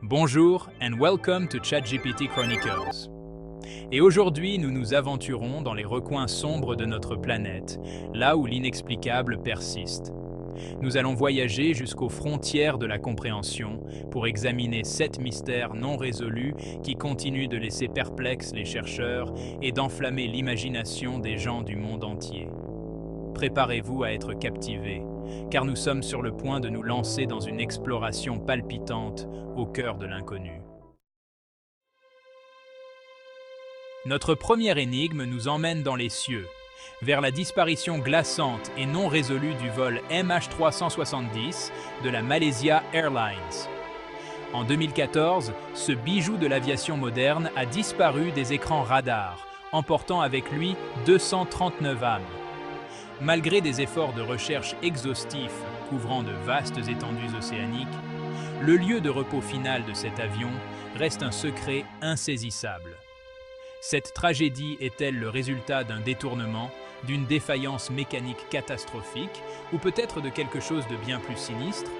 Bonjour and welcome to ChatGPT Chronicles. Et aujourd'hui, nous nous aventurons dans les recoins sombres de notre planète, là où l'inexplicable persiste. Nous allons voyager jusqu'aux frontières de la compréhension pour examiner 7 mystères non résolus qui continuent de laisser perplexes les chercheurs et d'enflammer l'imagination des gens du monde entier. Préparez-vous à être captivés, car nous sommes sur le point de nous lancer dans une exploration palpitante au cœur de l'inconnu. Notre première énigme nous emmène dans les cieux, vers la disparition glaçante et non résolue du vol MH370 de la Malaysia Airlines. En 2014, ce bijou de l'aviation moderne a disparu des écrans radars, emportant avec lui 239 âmes. Malgré des efforts de recherche exhaustifs couvrant de vastes étendues océaniques, le lieu de repos final de cet avion reste un secret insaisissable. Cette tragédie est-elle le résultat d'un détournement, d'une défaillance mécanique catastrophique, ou peut-être de quelque chose de bien plus sinistre?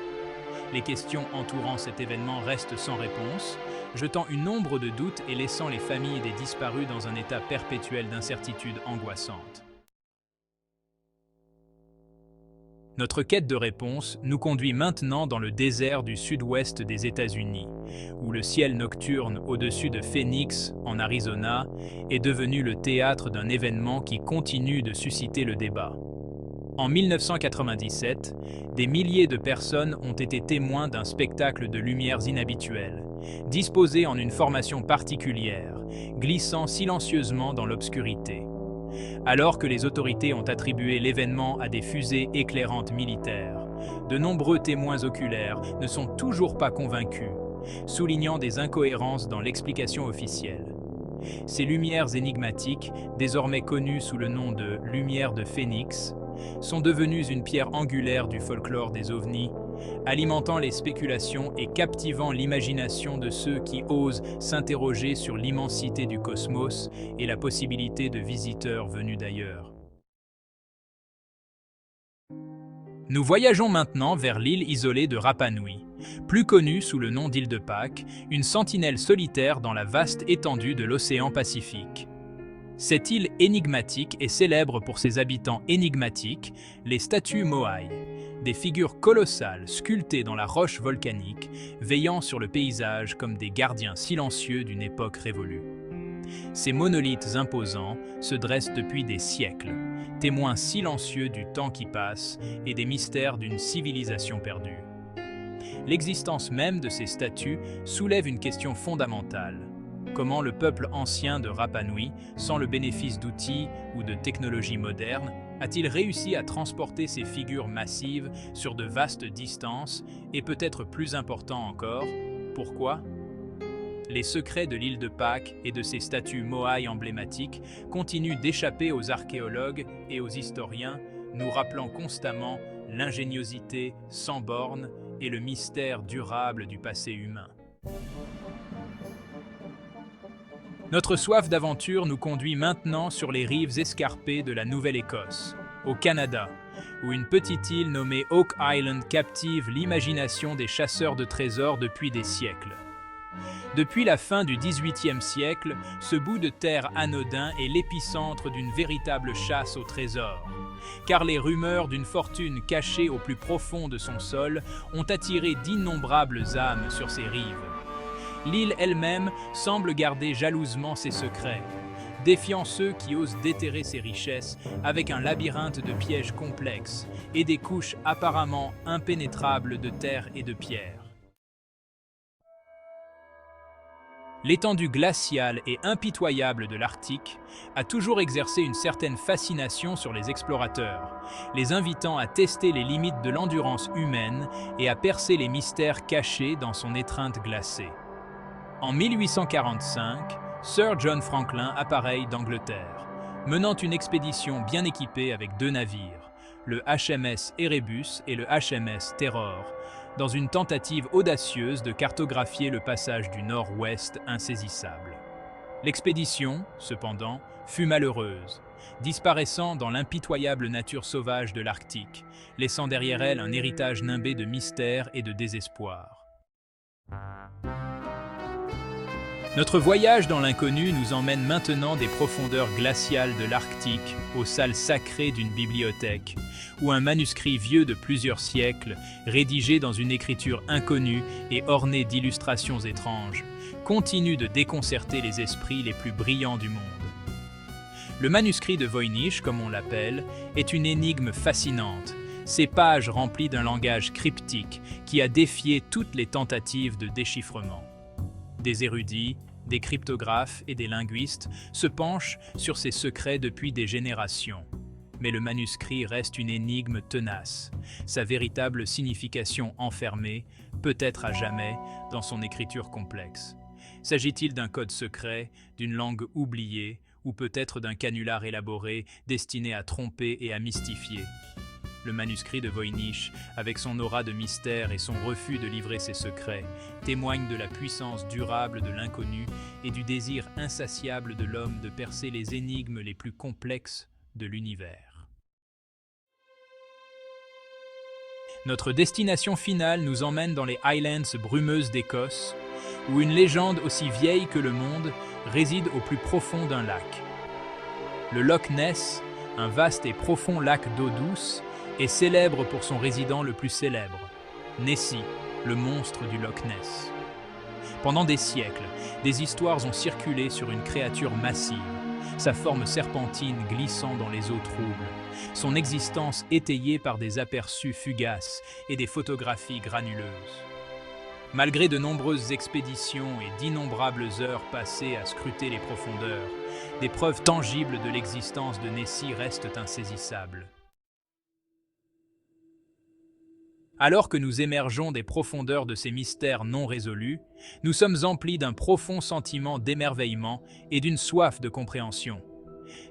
Les questions entourant cet événement restent sans réponse, jetant une ombre de doutes et laissant les familles des disparus dans un état perpétuel d'incertitude angoissante. Notre quête de réponse nous conduit maintenant dans le désert du sud-ouest des États-Unis, où le ciel nocturne au-dessus de Phoenix, en Arizona, est devenu le théâtre d'un événement qui continue de susciter le débat. En 1997, des milliers de personnes ont été témoins d'un spectacle de lumières inhabituelles, disposées en une formation particulière, glissant silencieusement dans l'obscurité. Alors que les autorités ont attribué l'événement à des fusées éclairantes militaires, de nombreux témoins oculaires ne sont toujours pas convaincus, soulignant des incohérences dans l'explication officielle. Ces lumières énigmatiques, désormais connues sous le nom de « lumières de Phénix », sont devenues une pierre angulaire du folklore des ovnis, alimentant les spéculations et captivant l'imagination de ceux qui osent s'interroger sur l'immensité du cosmos et la possibilité de visiteurs venus d'ailleurs. Nous voyageons maintenant vers l'île isolée de Rapa Nui, plus connue sous le nom d'île de Pâques, une sentinelle solitaire dans la vaste étendue de l'océan Pacifique. Cette île énigmatique est célèbre pour ses habitants énigmatiques, les statues Moai, des figures colossales sculptées dans la roche volcanique, veillant sur le paysage comme des gardiens silencieux d'une époque révolue. Ces monolithes imposants se dressent depuis des siècles, témoins silencieux du temps qui passe et des mystères d'une civilisation perdue. L'existence même de ces statues soulève une question fondamentale. Comment le peuple ancien de Rapa Nui, sans le bénéfice d'outils ou de technologies modernes, a-t-il réussi à transporter ces figures massives sur de vastes distances et peut-être plus important encore, pourquoi? Les secrets de l'île de Pâques et de ses statues Moai emblématiques continuent d'échapper aux archéologues et aux historiens, nous rappelant constamment l'ingéniosité sans bornes et le mystère durable du passé humain. Notre soif d'aventure nous conduit maintenant sur les rives escarpées de la Nouvelle-Écosse, au Canada, où une petite île nommée Oak Island captive l'imagination des chasseurs de trésors depuis des siècles. Depuis la fin du XVIIIe siècle, ce bout de terre anodin est l'épicentre d'une véritable chasse au trésor, car les rumeurs d'une fortune cachée au plus profond de son sol ont attiré d'innombrables âmes sur ses rives. L'île elle-même semble garder jalousement ses secrets, défiant ceux qui osent déterrer ses richesses avec un labyrinthe de pièges complexes et des couches apparemment impénétrables de terre et de pierre. L'étendue glaciale et impitoyable de l'Arctique a toujours exercé une certaine fascination sur les explorateurs, les invitant à tester les limites de l'endurance humaine et à percer les mystères cachés dans son étreinte glacée. En 1845, Sir John Franklin appareille d'Angleterre, menant une expédition bien équipée avec 2 navires, le HMS Erebus et le HMS Terror, dans une tentative audacieuse de cartographier le passage du Nord-Ouest insaisissable. L'expédition, cependant, fut malheureuse, disparaissant dans l'impitoyable nature sauvage de l'Arctique, laissant derrière elle un héritage nimbé de mystère et de désespoir. Notre voyage dans l'inconnu nous emmène maintenant des profondeurs glaciales de l'Arctique aux salles sacrées d'une bibliothèque, où un manuscrit vieux de plusieurs siècles, rédigé dans une écriture inconnue et orné d'illustrations étranges, continue de déconcerter les esprits les plus brillants du monde. Le manuscrit de Voynich, comme on l'appelle, est une énigme fascinante, ces pages remplies d'un langage cryptique qui a défié toutes les tentatives de déchiffrement. Des érudits, des cryptographes et des linguistes se penchent sur ces secrets depuis des générations. Mais le manuscrit reste une énigme tenace, sa véritable signification enfermée, peut-être à jamais, dans son écriture complexe. S'agit-il d'un code secret, d'une langue oubliée, ou peut-être d'un canular élaboré destiné à tromper et à mystifier? Le manuscrit de Voynich, avec son aura de mystère et son refus de livrer ses secrets, témoigne de la puissance durable de l'inconnu et du désir insatiable de l'homme de percer les énigmes les plus complexes de l'univers. Notre destination finale nous emmène dans les Highlands brumeuses d'Écosse, où une légende aussi vieille que le monde réside au plus profond d'un lac. Le Loch Ness, un vaste et profond lac d'eau douce, est célèbre pour son résident le plus célèbre, Nessie, le monstre du Loch Ness. Pendant des siècles, des histoires ont circulé sur une créature massive, sa forme serpentine glissant dans les eaux troubles, son existence étayée par des aperçus fugaces et des photographies granuleuses. Malgré de nombreuses expéditions et d'innombrables heures passées à scruter les profondeurs, des preuves tangibles de l'existence de Nessie restent insaisissables. Alors que nous émergeons des profondeurs de ces mystères non résolus, nous sommes emplis d'un profond sentiment d'émerveillement et d'une soif de compréhension.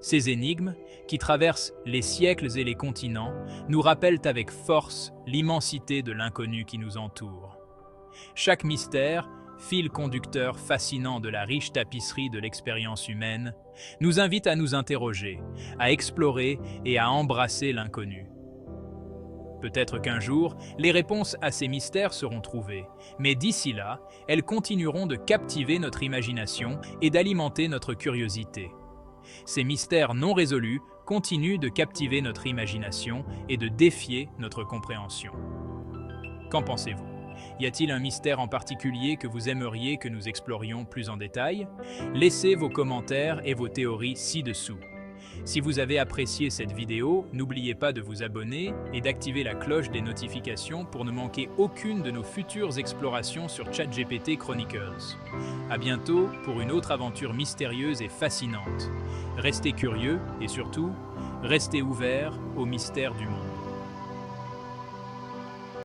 Ces énigmes, qui traversent les siècles et les continents, nous rappellent avec force l'immensité de l'inconnu qui nous entoure. Chaque mystère, fil conducteur fascinant de la riche tapisserie de l'expérience humaine, nous invite à nous interroger, à explorer et à embrasser l'inconnu. Peut-être qu'un jour, les réponses à ces mystères seront trouvées, mais d'ici là, elles continueront de captiver notre imagination et d'alimenter notre curiosité. Ces mystères non résolus continuent de captiver notre imagination et de défier notre compréhension. Qu'en pensez-vous? Y a-t-il un mystère en particulier que vous aimeriez que nous explorions plus en détail? Laissez vos commentaires et vos théories ci-dessous. Si vous avez apprécié cette vidéo, n'oubliez pas de vous abonner et d'activer la cloche des notifications pour ne manquer aucune de nos futures explorations sur ChatGPT Chronicles. À bientôt pour une autre aventure mystérieuse et fascinante. Restez curieux et surtout, restez ouverts aux mystères du monde.